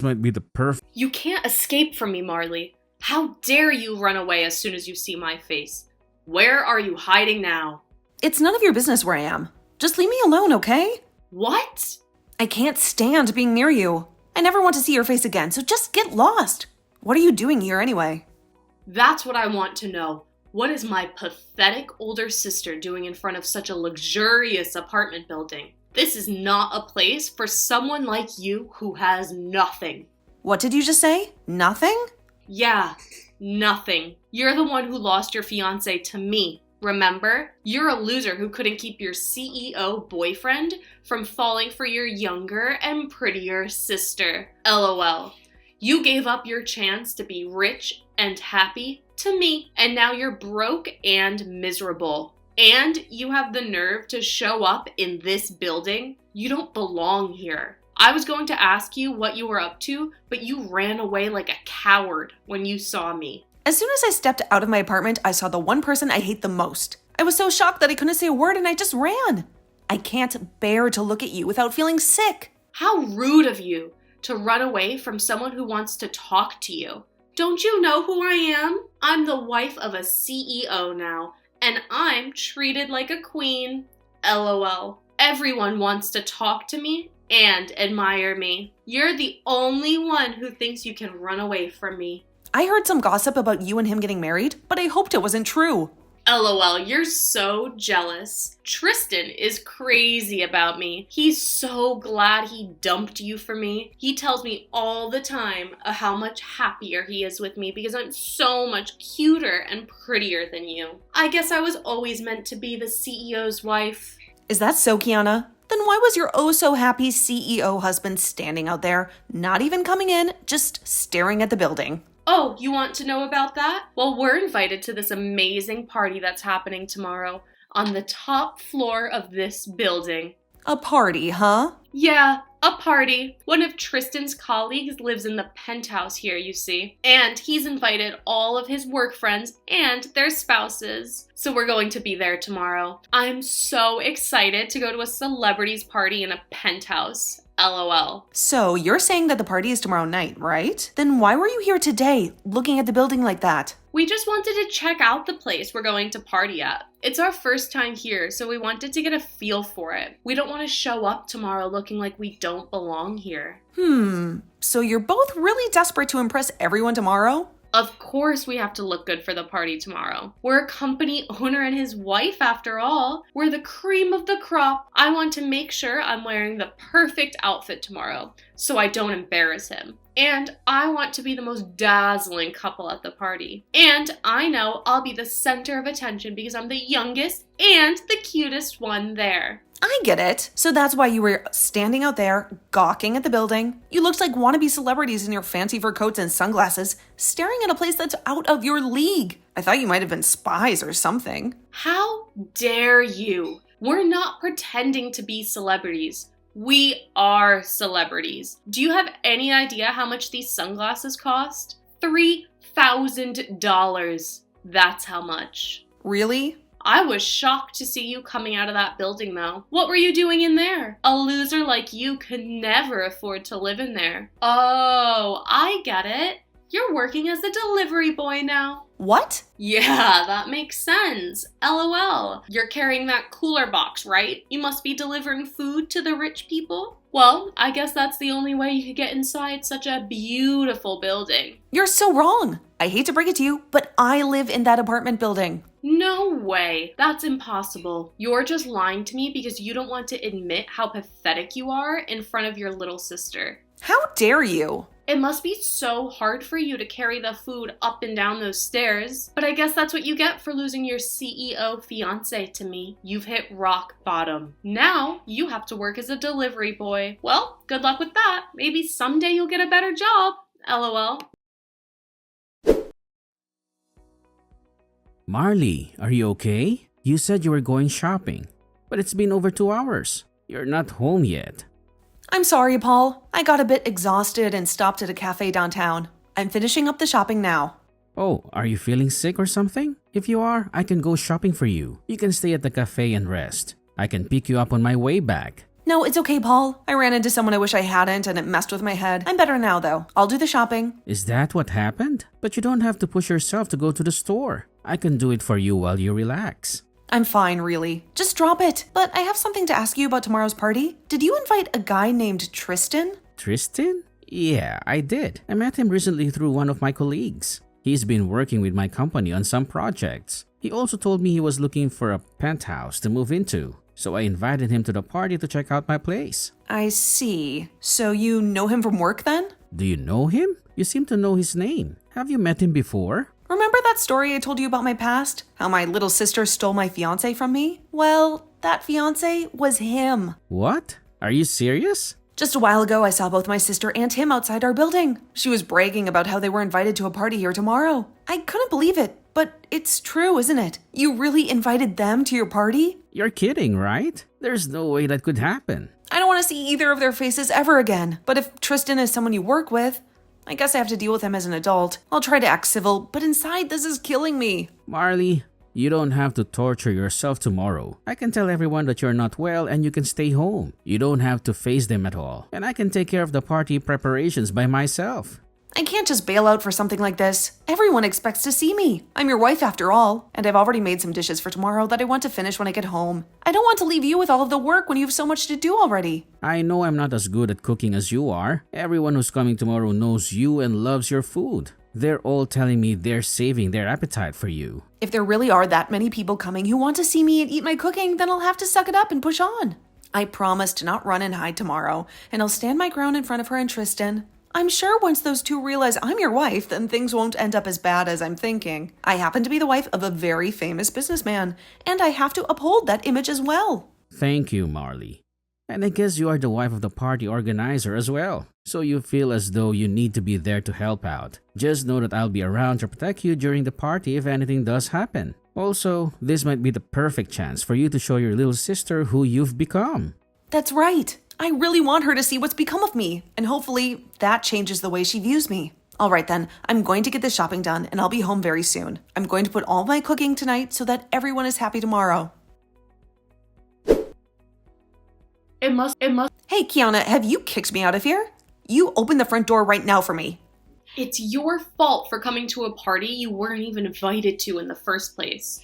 might be the perfect. You can't escape from me, Marley. How dare you run away as soon as you see my face? Where are you hiding now? It's none of your business where I am. Just leave me alone, okay? What? I can't stand being near you. I never want to see your face again, so just get lost. What are you doing here anyway? That's what I want to know. What is my pathetic older sister doing in front of such a luxurious apartment building? This is not a place for someone like you who has nothing. What did you just say? Nothing? Yeah, nothing. You're the one who lost your fiance to me. Remember? You're a loser who couldn't keep your CEO boyfriend from falling for your younger and prettier sister. LOL. You gave up your chance to be rich and happy to me, and now you're broke and miserable. And you have the nerve to show up in this building? You don't belong here. I was going to ask you what you were up to, but you ran away like a coward when you saw me. As soon as I stepped out of my apartment, I saw the one person I hate the most. I was so shocked that I couldn't say a word and I just ran. I can't bear to look at you without feeling sick. How rude of you to run away from someone who wants to talk to you. Don't you know who I am? I'm the wife of a CEO now, and I'm treated like a queen. LOL. Everyone wants to talk to me and admire me. You're the only one who thinks you can run away from me. I heard some gossip about you and him getting married, but I hoped it wasn't true. LOL, you're so jealous. Tristan is crazy about me. He's so glad he dumped you for me. He tells me all the time how much happier he is with me because I'm so much cuter and prettier than you. I guess I was always meant to be the CEO's wife. Is that so, Kiana? Then why was your oh-so-happy CEO husband standing out there, not even coming in, just staring at the building? Oh, you want to know about that? Well, we're invited to this amazing party that's happening tomorrow on the top floor of this building. A party, huh? Yeah, a party. One of Tristan's colleagues lives in the penthouse here, you see. And he's invited all of his work friends and their spouses. So we're going to be there tomorrow. I'm so excited to go to a celebrities party in a penthouse. LOL. So you're saying that the party is tomorrow night, right? Then why were you here today, looking at the building like that? We just wanted to check out the place we're going to party at. It's our first time here, so we wanted to get a feel for it. We don't want to show up tomorrow looking like we don't belong here. So you're both really desperate to impress everyone tomorrow? Of course we have to look good for the party tomorrow. We're a company owner and his wife after all. We're the cream of the crop. I want to make sure I'm wearing the perfect outfit tomorrow so I don't embarrass him. And I want to be the most dazzling couple at the party. And I know I'll be the center of attention because I'm the youngest and the cutest one there. I get it. So that's why you were standing out there, gawking at the building. You looked like wannabe celebrities in your fancy fur coats and sunglasses, staring at a place that's out of your league. I thought you might have been spies or something. How dare you? We're not pretending to be celebrities. We are celebrities. Do you have any idea how much these sunglasses cost? $3,000. That's how much. Really? I was shocked to see you coming out of that building though. What were you doing in there? A loser like you could never afford to live in there. Oh, I get it. You're working as a delivery boy now. What? Yeah, that makes sense. LOL. You're carrying that cooler box, right? You must be delivering food to the rich people? Well, I guess that's the only way you could get inside such a beautiful building. You're so wrong. I hate to break it to you, but I live in that apartment building. No way. That's impossible. You're just lying to me because you don't want to admit how pathetic you are in front of your little sister. How dare you? It must be so hard for you to carry the food up and down those stairs. But I guess that's what you get for losing your CEO fiance to me. You've hit rock bottom. Now you have to work as a delivery boy. Well, good luck with that. Maybe someday you'll get a better job. LOL. Marley, are you okay? You said you were going shopping, but it's been over 2 hours. You're not home yet. I'm sorry, Paul. I got a bit exhausted and stopped at a cafe downtown. I'm finishing up the shopping now. Oh, are you feeling sick or something? If you are, I can go shopping for you. You can stay at the cafe and rest. I can pick you up on my way back. No, it's okay, Paul. I ran into someone I wish I hadn't and it messed with my head. I'm better now, though. I'll do the shopping. Is that what happened? But you don't have to push yourself to go to the store. I can do it for you while you relax. I'm fine, really. Just drop it. But I have something to ask you about tomorrow's party. Did you invite a guy named Tristan? Tristan? Yeah, I did. I met him recently through one of my colleagues. He's been working with my company on some projects. He also told me he was looking for a penthouse to move into. So I invited him to the party to check out my place. I see. So you know him from work then? Do you know him? You seem to know his name. Have you met him before? Remember that story I told you about my past? How my little sister stole my fiance from me? Well, that fiance was him. What? Are you serious? Just a while ago, I saw both my sister and him outside our building. She was bragging about how they were invited to a party here tomorrow. I couldn't believe it, but it's true, isn't it? You really invited them to your party? You're kidding, right? There's no way that could happen. I don't want to see either of their faces ever again. But if Tristan is someone you work with, I guess I have to deal with him as an adult. I'll try to act civil, but inside this is killing me. Marley, you don't have to torture yourself tomorrow. I can tell everyone that you're not well and you can stay home. You don't have to face them at all. And I can take care of the party preparations by myself. I can't just bail out for something like this. Everyone expects to see me. I'm your wife after all, and I've already made some dishes for tomorrow that I want to finish when I get home. I don't want to leave you with all of the work when you have so much to do already. I know I'm not as good at cooking as you are. Everyone who's coming tomorrow knows you and loves your food. They're all telling me they're saving their appetite for you. If there really are that many people coming who want to see me and eat my cooking, then I'll have to suck it up and push on. I promise to not run and hide tomorrow, and I'll stand my ground in front of her and Tristan. I'm sure once those two realize I'm your wife, then things won't end up as bad as I'm thinking. I happen to be the wife of a very famous businessman, and I have to uphold that image as well. Thank you, Marley. And I guess you are the wife of the party organizer as well, so you feel as though you need to be there to help out. Just know that I'll be around to protect you during the party if anything does happen. Also, this might be the perfect chance for you to show your little sister who you've become. That's right. I really want her to see what's become of me, and hopefully that changes the way she views me. All right then, I'm going to get this shopping done and I'll be home very soon. I'm going to put all my cooking tonight so that everyone is happy tomorrow. It must. Hey, Kiana, have you kicked me out of here? You open the front door right now for me. It's your fault for coming to a party you weren't even invited to in the first place.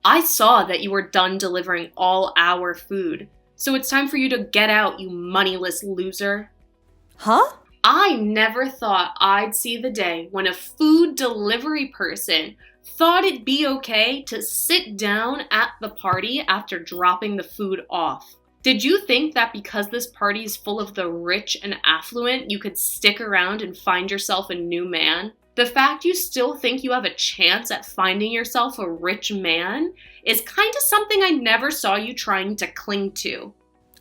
I saw that you were done delivering all our food. So it's time for you to get out, you moneyless loser. Huh? I never thought I'd see the day when a food delivery person thought it'd be okay to sit down at the party after dropping the food off. Did you think that because this party is full of the rich and affluent, you could stick around and find yourself a new man? The fact you still think you have a chance at finding yourself a rich man is kind of something I never saw you trying to cling to.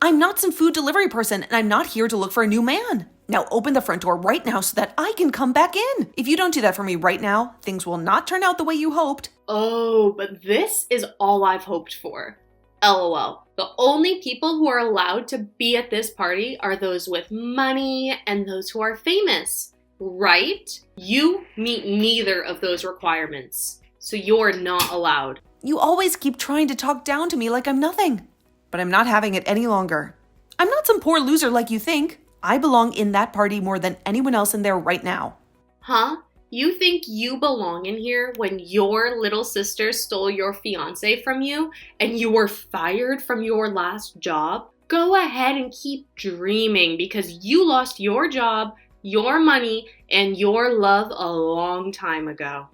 I'm not some food delivery person, and I'm not here to look for a new man. Now open the front door right now so that I can come back in. If you don't do that for me right now, things will not turn out the way you hoped. Oh, but this is all I've hoped for. LOL. The only people who are allowed to be at this party are those with money and those who are famous, right? You meet neither of those requirements, so you're not allowed. You always keep trying to talk down to me like I'm nothing. But I'm not having it any longer. I'm not some poor loser like you think. I belong in that party more than anyone else in there right now. Huh? You think you belong in here when your little sister stole your fiance from you and you were fired from your last job? Go ahead and keep dreaming because you lost your job, your money, and your love a long time ago.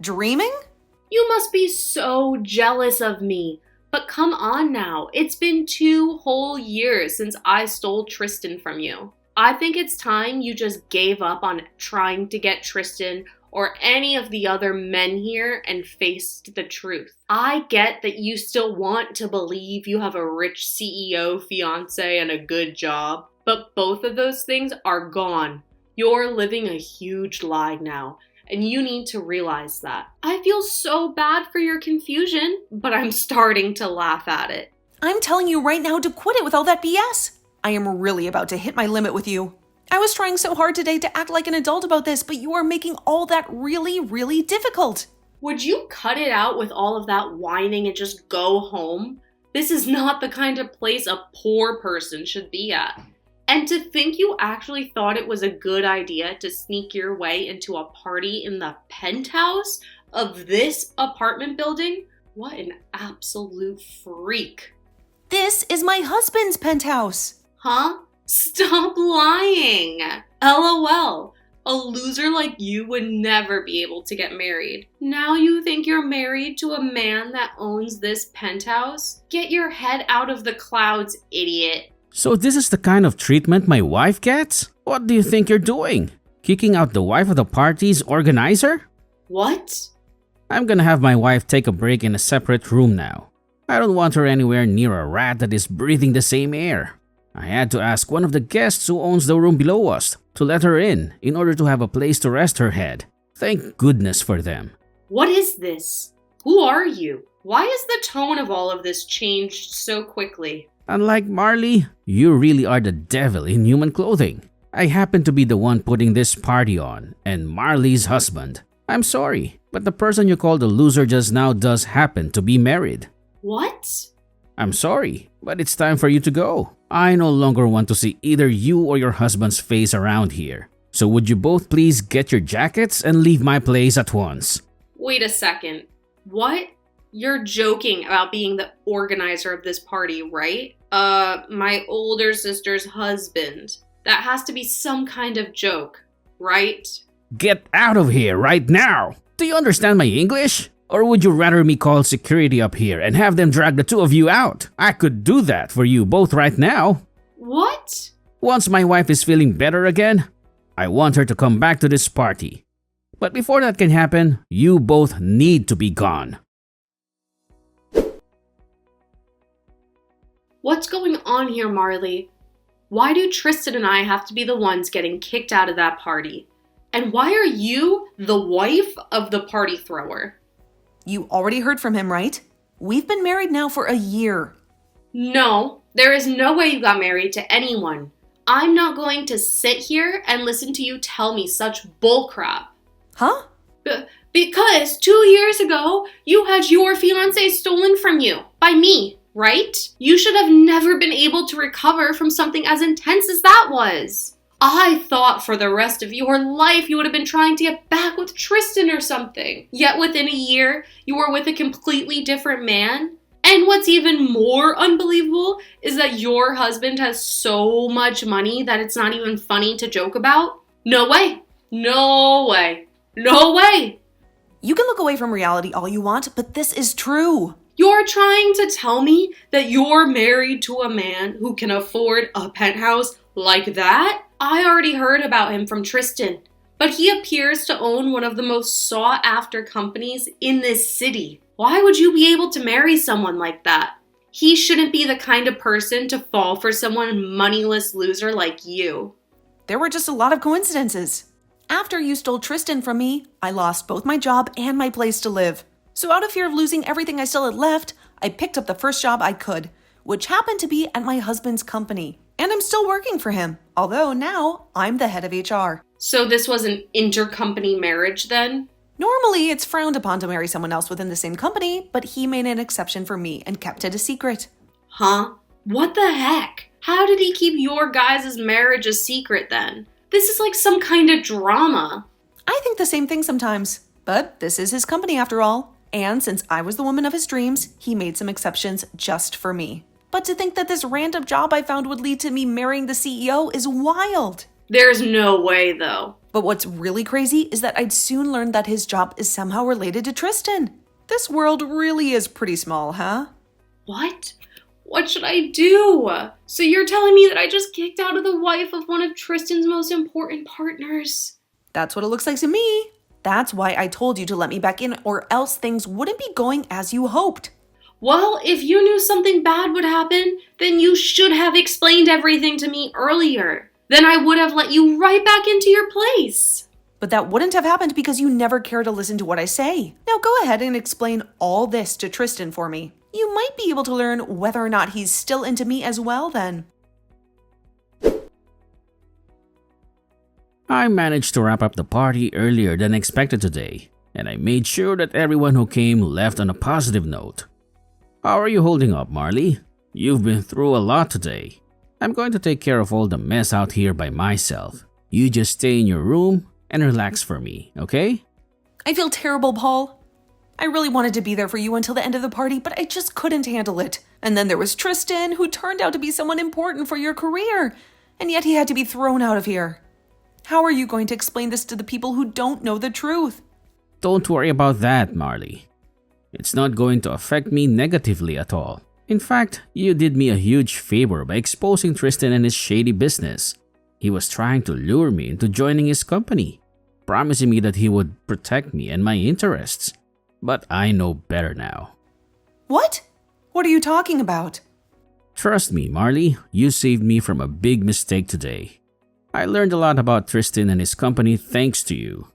Dreaming? You must be so jealous of me. But come on now, it's been 2 whole years since I stole Tristan from you. I think it's time you just gave up on trying to get Tristan or any of the other men here and faced the truth. I get that you still want to believe you have a rich CEO fiance and a good job, but both of those things are gone. You're living a huge lie now, and you need to realize that. I feel so bad for your confusion, but I'm starting to laugh at it. I'm telling you right now to quit it with all that BS. I am really about to hit my limit with you. I was trying so hard today to act like an adult about this, but you are making all that really, really difficult. Would you cut it out with all of that whining and just go home? This is not the kind of place a poor person should be at. And to think you actually thought it was a good idea to sneak your way into a party in the penthouse of this apartment building? What an absolute freak. This is my husband's penthouse. Huh? Stop lying. LOL. A loser like you would never be able to get married. Now you think you're married to a man that owns this penthouse? Get your head out of the clouds, idiot. So this is the kind of treatment my wife gets? What do you think you're doing? Kicking out the wife of the party's organizer? What? I'm gonna have my wife take a break in a separate room now. I don't want her anywhere near a rat that is breathing the same air. I had to ask one of the guests who owns the room below us to let her in order to have a place to rest her head. Thank goodness for them. What is this? Who are you? Why is the tone of all of this changed so quickly? Unlike Marley, you really are the devil in human clothing. I happen to be the one putting this party on, and Marley's husband. I'm sorry, but the person you called a loser just now does happen to be married. What? I'm sorry, but it's time for you to go. I no longer want to see either you or your husband's face around here. So would you both please get your jackets and leave my place at once? Wait a second. What? You're joking about being the organizer of this party, right? My older sister's husband. That has to be some kind of joke, right? Get out of here right now! Do you understand my English? Or would you rather me call security up here and have them drag the two of you out? I could do that for you both right now. What? Once my wife is feeling better again, I want her to come back to this party. But before that can happen, you both need to be gone. What's going on here, Marley? Why do Tristan and I have to be the ones getting kicked out of that party? And why are you the wife of the party thrower? You already heard from him, right? We've been married now for a year. No, there is no way you got married to anyone. I'm not going to sit here and listen to you tell me such bullcrap. Huh? Because 2 years ago, you had your fiance stolen from you by me, right? You should have never been able to recover from something as intense as that was. I thought for the rest of your life you would have been trying to get back with Tristan or something. Yet within a year, you were with a completely different man. And what's even more unbelievable is that your husband has so much money that it's not even funny to joke about. No way. No way. No way. You can look away from reality all you want, but this is true. You're trying to tell me that you're married to a man who can afford a penthouse like that? I already heard about him from Tristan, but he appears to own one of the most sought-after companies in this city. Why would you be able to marry someone like that? He shouldn't be the kind of person to fall for someone moneyless loser like you. There were just a lot of coincidences. After you stole Tristan from me, I lost both my job and my place to live. So out of fear of losing everything I still had left, I picked up the first job I could, which happened to be at my husband's company. And I'm still working for him, although now I'm the head of HR. So this was an intercompany marriage then? Normally, it's frowned upon to marry someone else within the same company, but he made an exception for me and kept it a secret. Huh? What the heck? How did he keep your guys' marriage a secret then? This is like some kind of drama. I think the same thing sometimes, but this is his company after all. And since I was the woman of his dreams, he made some exceptions just for me. But to think that this random job I found would lead to me marrying the CEO is wild. There's no way though. But what's really crazy is that I'd soon learn that his job is somehow related to Tristan. This world really is pretty small, huh? What? What should I do? So you're telling me that I just kicked out of the wife of one of Tristan's most important partners? That's what it looks like to me. That's why I told you to let me back in, or else things wouldn't be going as you hoped. Well, if you knew something bad would happen, then you should have explained everything to me earlier. Then I would have let you right back into your place. But that wouldn't have happened because you never care to listen to what I say. Now go ahead and explain all this to Tristan for me. You might be able to learn whether or not he's still into me as well then. I managed to wrap up the party earlier than expected today, and I made sure that everyone who came left on a positive note. How are you holding up, Marley? You've been through a lot today. I'm going to take care of all the mess out here by myself. You just stay in your room and relax for me, okay? I feel terrible, Paul. I really wanted to be there for you until the end of the party, but I just couldn't handle it. And then there was Tristan, who turned out to be someone important for your career, and yet he had to be thrown out of here. How are you going to explain this to the people who don't know the truth? Don't worry about that, Marley. It's not going to affect me negatively at all. In fact, you did me a huge favor by exposing Tristan and his shady business. He was trying to lure me into joining his company, promising me that he would protect me and my interests. But I know better now. What? What are you talking about? Trust me, Marley, you saved me from a big mistake today. I learned a lot about Tristan and his company thanks to you.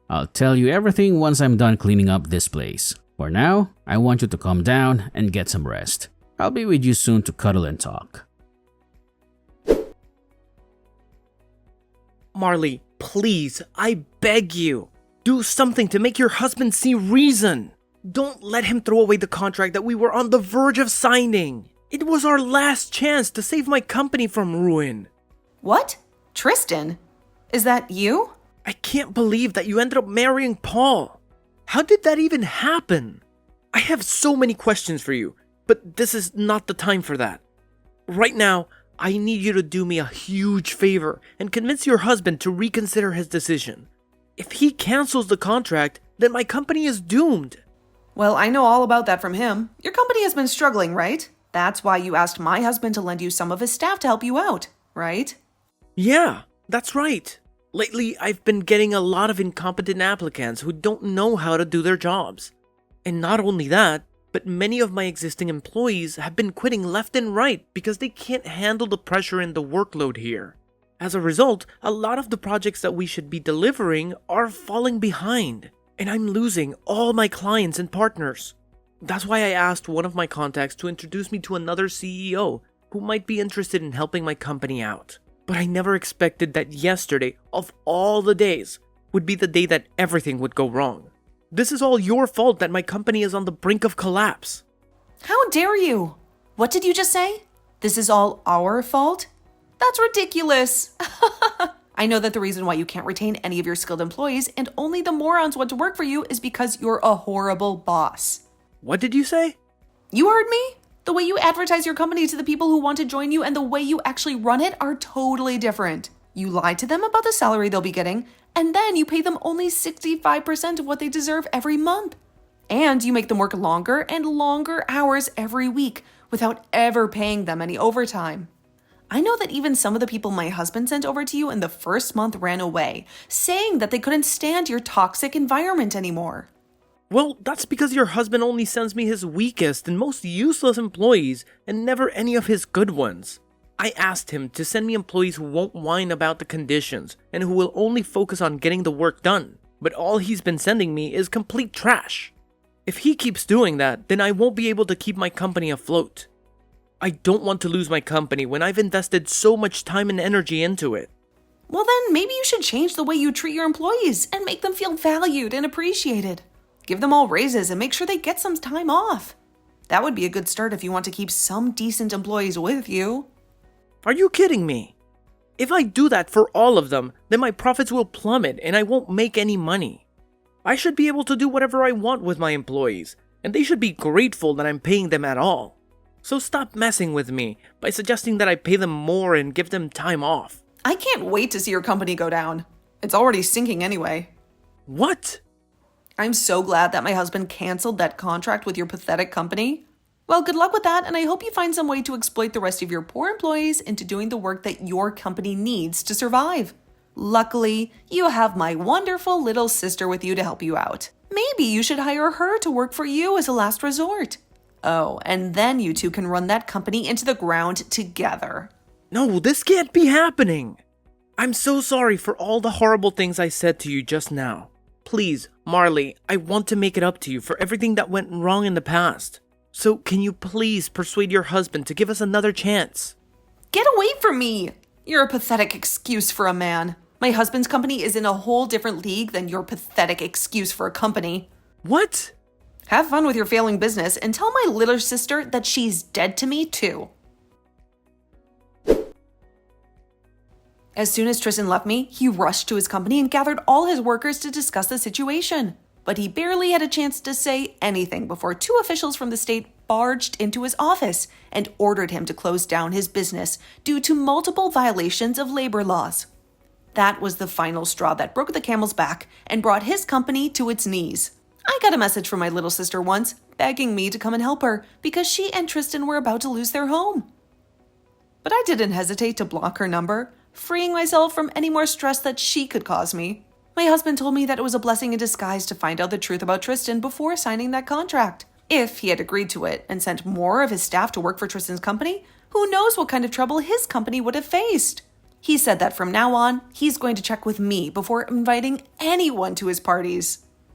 I'll tell you everything once I'm done cleaning up this place. For now, I want you to calm down and get some rest. I'll be with you soon to cuddle and talk. Marley, please, I beg you. Do something to make your husband see reason. Don't let him throw away the contract that we were on the verge of signing. It was our last chance to save my company from ruin. What? Tristan? Is that you? I can't believe that you ended up marrying Paul. How did that even happen? I have so many questions for you, but this is not the time for that. Right now, I need you to do me a huge favor and convince your husband to reconsider his decision. If he cancels the contract, then my company is doomed. Well, I know all about that from him. Your company has been struggling, right? That's why you asked my husband to lend you some of his staff to help you out, right? Yeah, that's right. Lately, I've been getting a lot of incompetent applicants who don't know how to do their jobs. And not only that, but many of my existing employees have been quitting left and right because they can't handle the pressure and the workload here. As a result, a lot of the projects that we should be delivering are falling behind, and I'm losing all my clients and partners. That's why I asked one of my contacts to introduce me to another CEO who might be interested in helping my company out. But I never expected that yesterday, of all the days, would be the day that everything would go wrong. This is all your fault that my company is on the brink of collapse. How dare you? What did you just say? This is all our fault? That's ridiculous. I know that the reason why you can't retain any of your skilled employees and only the morons want to work for you is because you're a horrible boss. What did you say? You heard me? The way you advertise your company to the people who want to join you and the way you actually run it are totally different. You lie to them about the salary they'll be getting, and then you pay them only 65% of what they deserve every month. And you make them work longer and longer hours every week without ever paying them any overtime. I know that even some of the people my husband sent over to you in the first month ran away, saying that they couldn't stand your toxic environment anymore. Well, that's because your husband only sends me his weakest and most useless employees and never any of his good ones. I asked him to send me employees who won't whine about the conditions and who will only focus on getting the work done. But all he's been sending me is complete trash. If he keeps doing that, then I won't be able to keep my company afloat. I don't want to lose my company when I've invested so much time and energy into it. Well then, maybe you should change the way you treat your employees and make them feel valued and appreciated. Give them all raises and make sure they get some time off. That would be a good start if you want to keep some decent employees with you. Are you kidding me? If I do that for all of them, then my profits will plummet and I won't make any money. I should be able to do whatever I want with my employees, and they should be grateful that I'm paying them at all. So stop messing with me by suggesting that I pay them more and give them time off. I can't wait to see your company go down. It's already sinking anyway. What? I'm so glad that my husband canceled that contract with your pathetic company. Well, good luck with that, and I hope you find some way to exploit the rest of your poor employees into doing the work that your company needs to survive. Luckily, you have my wonderful little sister with you to help you out. Maybe you should hire her to work for you as a last resort. Oh, and then you two can run that company into the ground together. No, this can't be happening. I'm so sorry for all the horrible things I said to you just now. Please, Marley, I want to make it up to you for everything that went wrong in the past. So can you please persuade your husband to give us another chance? Get away from me! You're a pathetic excuse for a man. My husband's company is in a whole different league than your pathetic excuse for a company. What? Have fun with your failing business and tell my little sister that she's dead to me too. As soon as Tristan left me, he rushed to his company and gathered all his workers to discuss the situation. But he barely had a chance to say anything before two officials from the state barged into his office and ordered him to close down his business due to multiple violations of labor laws. That was the final straw that broke the camel's back and brought his company to its knees. I got a message from my little sister once, begging me to come and help her because she and Tristan were about to lose their home. But I didn't hesitate to block her number, freeing myself from any more stress that she could cause me. My husband told me that it was a blessing in disguise to find out the truth about Tristan before signing that contract. If he had agreed to it and sent more of his staff to work for Tristan's company, who knows what kind of trouble his company would have faced. He said that from now on, he's going to check with me before inviting anyone to his parties.